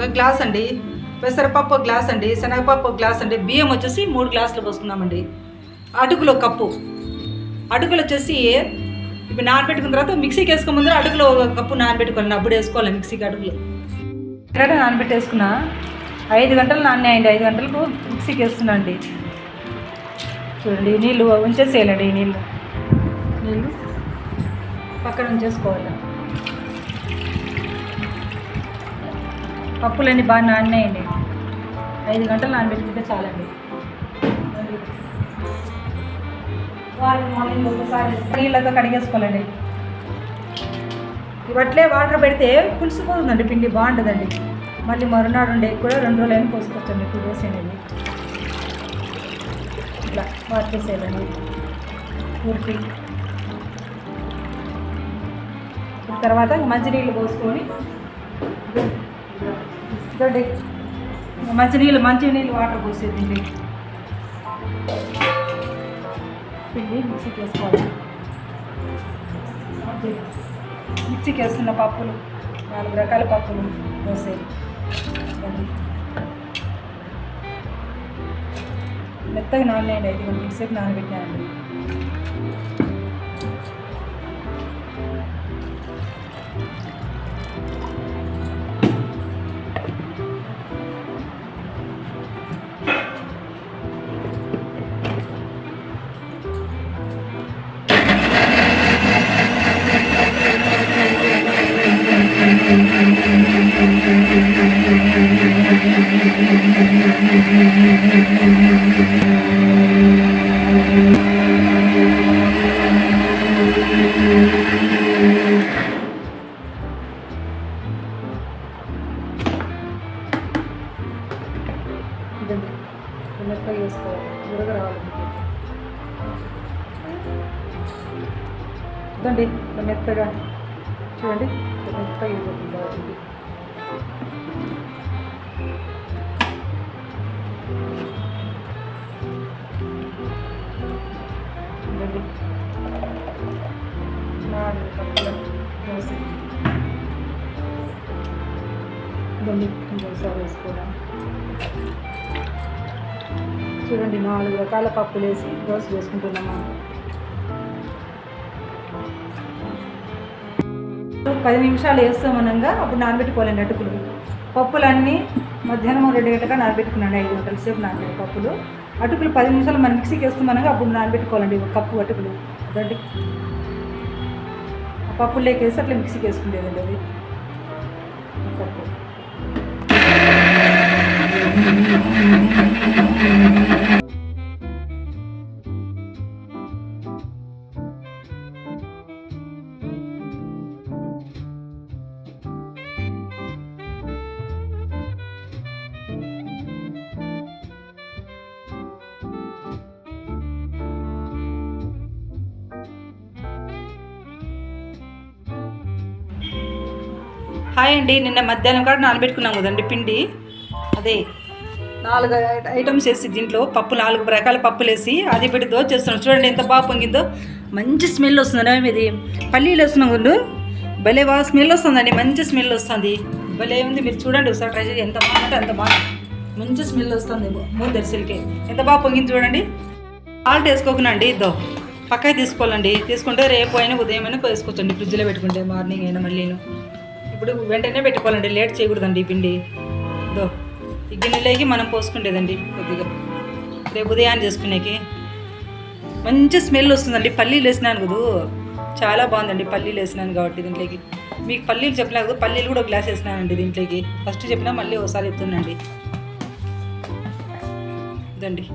ఒక గ్లాస్ అండి, పెసరపప్పు ఒక గ్లాస్ అండి, శనగపప్పు ఒక గ్లాస్ అండి, బియ్యం వచ్చేసి 3 గ్లాసులు పోసుకున్నామండి. అటుకులు ఒక కప్పు. అటుకులు వచ్చేసి ఇప్పుడు నానబెట్టుకున్న తర్వాత మిక్సీకి వేసుకున్న ముందర అటుకులు ఒక కప్పు నానబెట్టుకోవాలి. అప్పుడు వేసుకోవాలి మిక్సీకి అటుకులు. ఇక్కడ నానబెట్టేసుకున్నా 5 గంటలు నానాయండి. 5 గంటలకు మిక్సీకి వేస్తున్నా అండి. చూడండి నీళ్ళు ఉంచేసేయాలండి. ఈ నీళ్ళు పక్కన ఉంచేసుకోవాలి. పప్పులన్నీ బాగా నానాయండి. 5 గంటలు నానబెట్టుకుంటే చాలండి. ఒకసారి నీళ్ళతో కడిగేసుకోవాలండి. ఇవట్లే వాటర్ పెడితే పులిసిపోతుందండి, పిండి బాగుంటుందండి. మళ్ళీ మరునాడు ఉండే కూడా 2 రోజులైనా పోసుకోవచ్చండి. 2 డేస్ అనేది ఇట్లా వాటేసేయాలండి పూర్తి. తర్వాత మంచినీళ్ళు పోసుకొని మంచినీళ్ళు వాటర్ పోసేదండి. పిండి మిక్సీకి వేసుకోవాలి. మిక్సీకి వేస్తున్న పప్పులు 4 రకాల పప్పులు పోసేది. మెత్తగా నానలేండి. 5 గంటల సేపు నానబెట్టానండి. మెత్తగా వేసుకోవాలి. ఉరగ రావాలి. ఇదండి మెత్తగా చూడండి, మెత్తగా అయిపోతుంది బాగుంది. ఇదండి 4 కప్పుల దోశ. ఇదండి దోశ వేసుకోవడం. చూడండి 4 రకాల పప్పులు వేసి దోశ చేసుకుంటున్నాము. 10 నిమిషాలు వేస్తామనగా అప్పుడు నానబెట్టుకోవాలండి అటుకులు. పప్పులన్నీ మధ్యాహ్నం 2 గంటలుగా నానబెట్టుకున్నాను. 5 గంటల సేపు నానబెట్టే పప్పులు. అటుకులు 10 నిమిషాలు మనం మిక్సీకి వేస్తామనగా అప్పుడు నానబెట్టుకోవాలండి. 1 కప్పు అటుకులు. అదండి ఆ పప్పులు లేకేసి అట్లా మిక్సీకి వేసుకునేదండి. అది 1 కప్పు. హాయ్ అండి, నిన్న మధ్యాహ్నం కాడ నానబెట్టుకున్నాం కదండి పిండి. అదే 4 ఐటమ్స్ వేసి దీంట్లో పప్పు 4 రకాల పప్పులు వేసి అది పెట్టి దోశ చేస్తున్నాం. చూడండి ఎంత బాగా పొంగిందో. మంచి స్మెల్ వస్తుంది. ఇది పల్లీలు వేస్తున్నాం గుండు. భలే బాగా స్మెల్ వస్తుందండి. మంచి స్మెల్ వస్తుంది. భలే ఉంది. మీరు చూడండి ఒకసారి ట్రై చేసి. ఎంత బాగుంటే అంత బాగా మంచి స్మెల్ వస్తుంది. 3 దర్శలకి ఎంత బాగా పొంగింది చూడండి. సాల్ట్ వేసుకోకుండా అండి ఇద్దో పక్కకి తీసుకోవాలండి. తీసుకుంటే రేపు అయినా ఉదయం అయినా వేసుకోవచ్చండి. ఫ్రిడ్జ్లో పెట్టుకుంటే మార్నింగ్ అయినా మళ్ళీను. ఇప్పుడు వెంటనే పెట్టుకోవాలండి, లేట్ చేయకూడదండి. ఈ పిండి దో ఈ గిన్నెలోకి మనం పోసుకుంటేదండి కొద్దిగా రేపు ఉదయాన్ని చేసుకునేకి మంచి స్మెల్ వస్తుందండి. పల్లీలు వేసినాను కదా, చాలా బాగుందండి. పల్లీలు వేసినాను కాబట్టి దీంట్లోకి. మీకు పల్లీలు చెప్పినా కదా, పల్లీలు కూడా 1 గ్లాస్ వేసినానండి దీంట్లోకి. ఫస్ట్ చెప్పినా మళ్ళీ ఒకసారి చెప్తున్నాండి. ఇదండి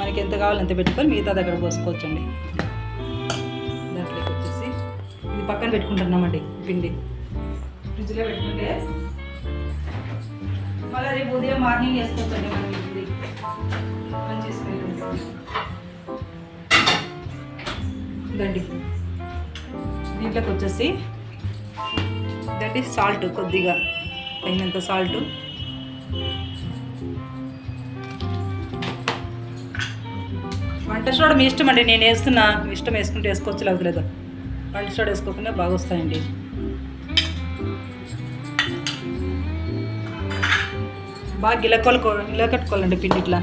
మనకి ఎంత కావాలో అంత పెట్టుకొని మిగతా దగ్గర పోసుకోవచ్చండి. దాంట్లోకి వచ్చేసి ఇది పక్కన పెట్టుకుంటున్నామండి. పిండి ఫ్రిడ్జ్లో పెట్టుకుంటే మళ్ళీ రేపు ఉదయం మార్నింగ్ వేసుకోవచ్చండి. మనం ఇది మంచి స్మెల్ ఉంటుంది. ఇదండి దీంట్లోకి వచ్చేసి ఇదండి సాల్ట్, కొద్దిగా తగినంత సాల్ట్. వంట సోడా మీ ఇష్టం అండి. నేను వేస్తున్నా, మీ ఇష్టం వేసుకుంటే వేసుకోవచ్చు, లేదు వంట సోడా వేసుకోకుండా బాగా వస్తాయండి. బాగా గిలకట్టుకోవాలండి పిండి ఇట్లా.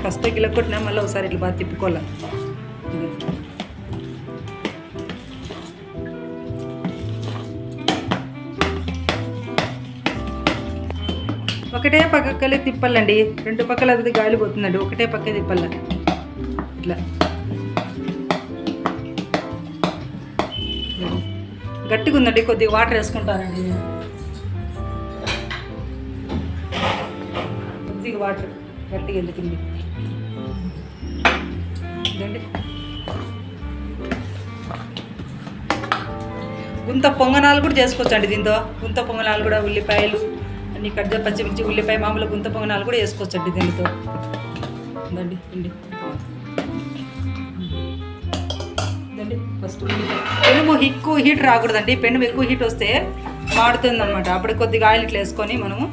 ఫస్ట్ గిలకొట్టినా మళ్ళీ ఒకసారి ఇట్లా బాగా తిప్పుకోవాలి. ఒకటే పక్కలే తిప్పాలండి, రెండు పక్కల అది గాలిపోతుందండి. ఒకటే పక్కే తిప్పాల ఇట్లా. గట్టిగా ఉందండి, కొద్దిగా వాటర్ వేసుకుంటానండి నేను. కొద్దిగా వాటర్ గట్టిగా ఎందుకుంది ఇదండి. గుంత పొంగనాలు కూడా చేసుకోవచ్చండి దీంతో. గుంత పొంగనాలు కూడా ఉల్లిపాయలు అన్ని కట్ చేసి పచ్చిమిర్చి ఉల్లిపాయ మామూలు గుంత పొంగనాలు కూడా వేసుకోవచ్చండి దీనితో. ఇదండి పిండి ఇదండి. ఫస్ట్ పెనుము ఎక్కువ హీట్ రాకూడదండి. పెనుము ఎక్కువ హీట్ వస్తే మాడుతుంది అనమాట. అప్పుడు కొద్దిగా ఆయిల్ ఇట్లా వేసుకొని మనము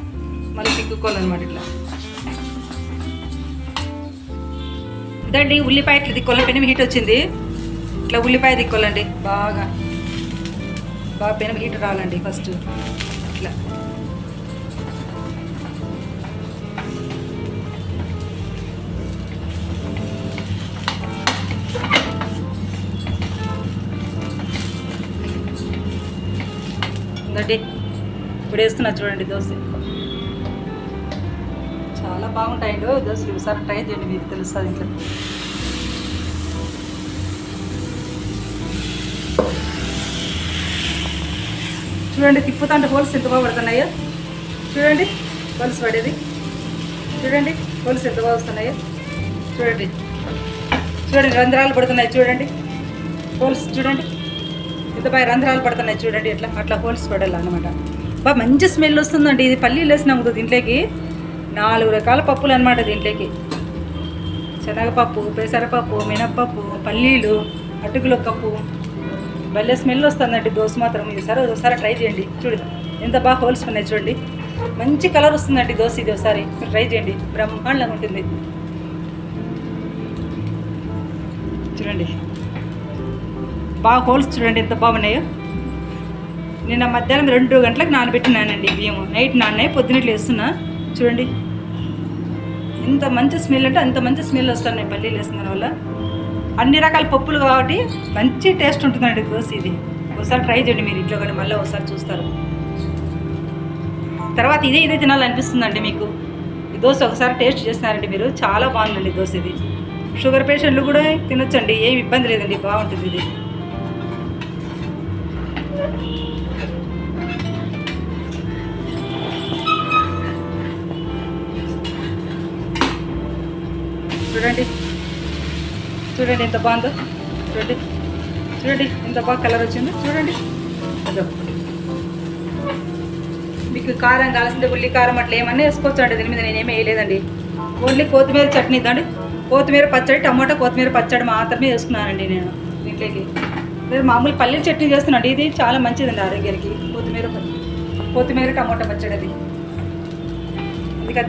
మళ్ళీ తిక్కుకోవాలన్నమాట ఇట్లా. ఇదండి ఉల్లిపాయ ఇట్లా తిక్కోవాలి. పెనుము హీట్ వచ్చింది, ఇట్లా ఉల్లిపాయ తిక్కోవాలండి. బాగా పెనుము హీట్ రావాలండి ఫస్ట్ ఇట్లా. ఉందండి ఇప్పుడు వేస్తున్నా చూడండి దోశ. చాలా బాగుంటాయండి దోశలు. ఒకసారి ట్రై చేయండి, మీకు తెలుస్తుంది ఇంట్లో. చూడండి తిప్పుతా అంటే హోల్స్ ఎంత బాగా పడుతున్నాయో చూడండి. హోల్స్ పడేది చూడండి, హోల్స్ ఎంత బాగా వస్తున్నాయో చూడండి. చూడండి రంధ్రాలు పడుతున్నాయి చూడండి, హోల్స్ చూడండి ఎంత బాగా రంధ్రాలు పడుతున్నాయి చూడండి. అట్లా హోల్స్ పడాలన్నమాట. బాగా మంచి స్మెల్ వస్తుందండి. ఇది పల్లీలు వేసినాము కదా దీంట్లోకి. 4 రకాల పప్పులు అనమాట దీంట్లోకి. శనగపప్పు, పెసరపప్పు, మినప్పప్పు, పల్లీలు, అటుకుల పప్పు. భలే స్మెల్ వస్తుందండి దోశ మాత్రం. ఒకసారి ట్రై చేయండి. చూడండి ఎంత బాగా హోల్స్ ఉన్నాయి చూడండి. మంచి కలర్ వస్తుందండి దోశ. ఇది ఒకసారి ట్రై చేయండి, బ్రహ్మాండంగా ఉంటుంది. చూడండి బాగా హోల్స్ చూడండి ఎంత బాగున్నాయో. నిన్న మధ్యాహ్నం 2 గంటలకు నానబెట్టినానండి బియ్యం. నైట్ నాన్నాయి, పొద్దున్నట్లు వేస్తున్నా. చూడండి ఎంత మంచి స్మెల్ అంటే అంత మంచి స్మెల్ వస్తున్నాయి పల్లీలు వేసిన దానివల్ల. అన్ని రకాల పప్పులు కాబట్టి మంచి టేస్ట్ ఉంటుందండి దోశ ఇది. ఒకసారి ట్రై చేయండి మీరు ఇంట్లో కానీ, మళ్ళీ ఒకసారి చూస్తారు. తర్వాత ఇదే తినాలనిపిస్తుందండి మీకు. ఈ దోశ ఒకసారి టేస్ట్ చేస్తున్నారండి మీరు, చాలా బాగుందండి దోశ ఇది. షుగర్ పేషెంట్లు కూడా తినొచ్చండి, ఏమి ఇబ్బంది లేదండి, బాగుంటుంది ఇది. చూడండి ఎంత బాగుందో. చూడండి ఎంత బాగా కలర్ వచ్చిందో చూడండి. మీకు కారం కావాల్సిందే, ఉల్లి కారం అట్లా ఏమన్నా వేసుకోవచ్చు అండి. దీని మీద నేనేమి వేయలేదండి. ఓన్లీ కొత్తిమీర చట్నీ ఇద్దండి. కొత్తిమీర పచ్చడి, టమాటా కొత్తిమీర పచ్చడి మాత్రమే వేసుకున్నానండి నేను దీంట్లోకి. నేను మామూలు పల్లీల చట్నీ చేస్తున్నాను. ఇది చాలా మంచిదండి ఆరోగ్యానికి. కొత్తిమీర టమాటా పచ్చడి అది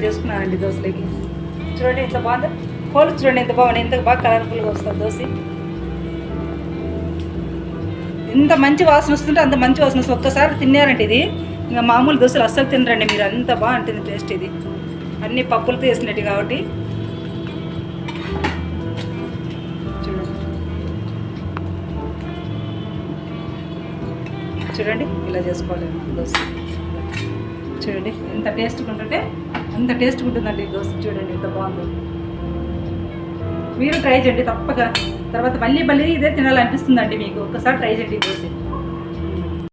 చేసుకున్నానండి దోశలోకి. చూడండి ఎంత బాగుందో. హోల్స్ చూడండి ఎంత బాగున్నాయి, ఎంత బాగా కలర్ఫుల్గా వస్తుంది దోశ. ఎంత మంచి వాసన వస్తుంటే అంత మంచి వాసన వస్తుంది. ఒక్కసారి తిన్నారంటే ఇది ఇంకా మామూలు దోశలు అస్సలు తినరండి మీరు. అంత బాగుంటుంది టేస్ట్ ఇది. అన్ని పప్పులతో వేసినట్టు కాబట్టి. చూడండి ఇలా చేసుకోవాలి దోశ. చూడండి ఎంత టేస్ట్గా ఉంటుంటే అంత టేస్ట్గా ఉంటుందండి దోశ. చూడండి ఎంత బాగుందో. మీరు ట్రై చేయండి తప్పగా. తర్వాత మళ్ళీ ఇదే తినాలనిపిస్తుందండి మీకు. ఒక్కసారి ట్రై చేయండి దోశ.